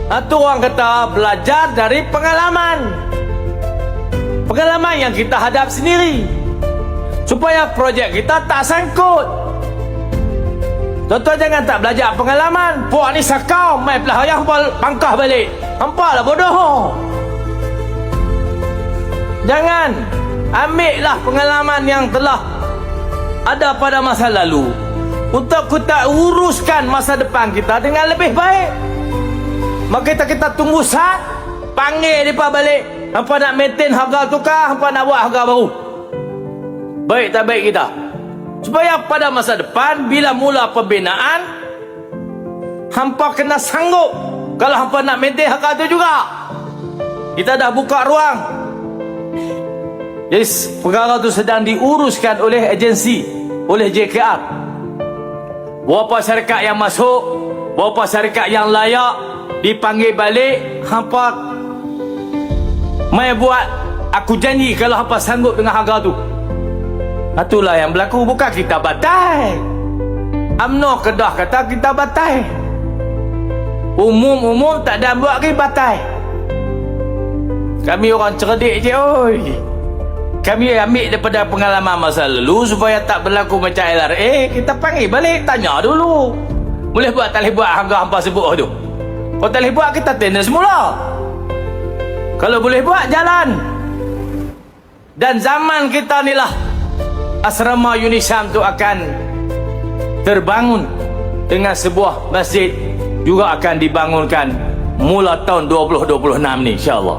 Itu orang kata belajar dari pengalaman. Pengalaman yang kita hadap sendiri. Supaya projek kita tak sangkut. Tuan-tuan jangan tak belajar pengalaman. Puak ni sakau, main belah ayah bangkah balik. Hampa lah bodoh. Jangan. Ambillah pengalaman yang telah ada pada masa lalu untuk kita uruskan masa depan kita dengan lebih baik. Maka kita tunggu saat panggil mereka balik. Hampa nak maintain harga tukar, hampa nak buat harga baru. Baik tak baik kita? Supaya pada masa depan bila mula pembinaan, hampa kena sanggup. Kalau hampa nak maintain harga tu juga, kita dah buka ruang. Jadi perkara tu sedang diuruskan oleh agensi, oleh JKR. Berapa syarikat yang masuk, berapa syarikat yang layak dipanggil balik. Hampa mai buat, aku janji kalau hampa sanggup dengan harga tu. Itulah yang berlaku. Bukan kita batai. UMNO Kedah kata kita batai. Umum tak ada buat lagi batai. Kami orang cerdik je oi. Kami ambil daripada pengalaman masa lalu supaya tak berlaku macam LRA. Kita panggil balik, tanya dulu. Boleh buat tak boleh buat harga hampa sebut tu? Kalau tak boleh buat, kita tender semula. Kalau boleh buat, jalan. Dan zaman kita ni lah asrama UNISAM tu akan terbangun dengan sebuah masjid juga akan dibangunkan mula tahun 2026 ni, insyaAllah.